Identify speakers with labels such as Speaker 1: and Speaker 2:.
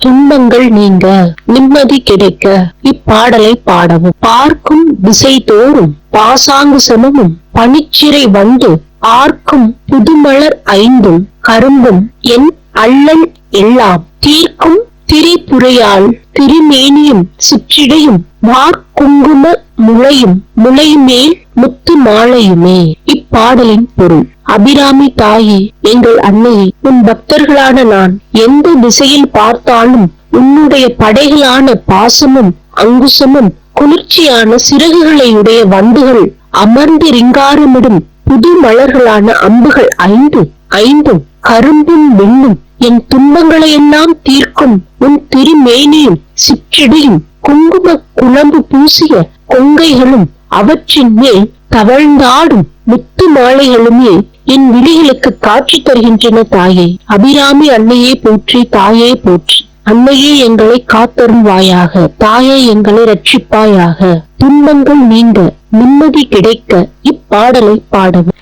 Speaker 1: துன்பங்கள் நீங்க நிம்மதி கிடைக்க இப்பாடலை பாடவும். பார்க்கும் திசை தோறும் பாசாங்கு சமமும் பனிச்சிறை வந்து ஆர்க்கும் புதுமலர் ஐந்தும் கரும்பும் என் அல்லல் எல்லாம் தீர்க்கும் திரிபுரையால் திருமேனியும் சிற்றிடையும் மார்க்குங்கும முளையும் முளைமேல் முத்து மாலையுமே. இப்பாடலின் பொருள்: அபிராமி தாயே, எங்கள் அன்னையே, உன் பக்தர்களான நான் எந்த திசையில் பார்த்தாலும் உன்னுடைய படைகளான பாசமும் அங்குசமும் குளிர்ச்சியான சிறகுகளையுடைய வண்டுகள் அமர்ந்து ரிங்காரமிடும் புது மலர்களான அம்புகள் ஐந்தும் கரும்பும் வெண்ணும் என் துன்பங்களையெல்லாம் தீர்க்கும் உன் திருமேனியும் சிற்றிடையும் குங்கும குழம்பு பூசிய கொங்கைகளும் அவற்றின் மேல் தவழ்ந்தாடும் முத்து மாலைகளுமே என் விழிகளுக்கு காட்சி தருகின்றன. தாயே, அபிராமி அன்னையே போற்றி, தாயே போற்றி. அன்னையே, எங்களை காத்தருள்வாயாக. தாயே, எங்களை ரட்சிப்பாயாக. துன்பங்கள் நீங்க நிம்மதி கிடைக்க இப்பாடலை பாடவும்.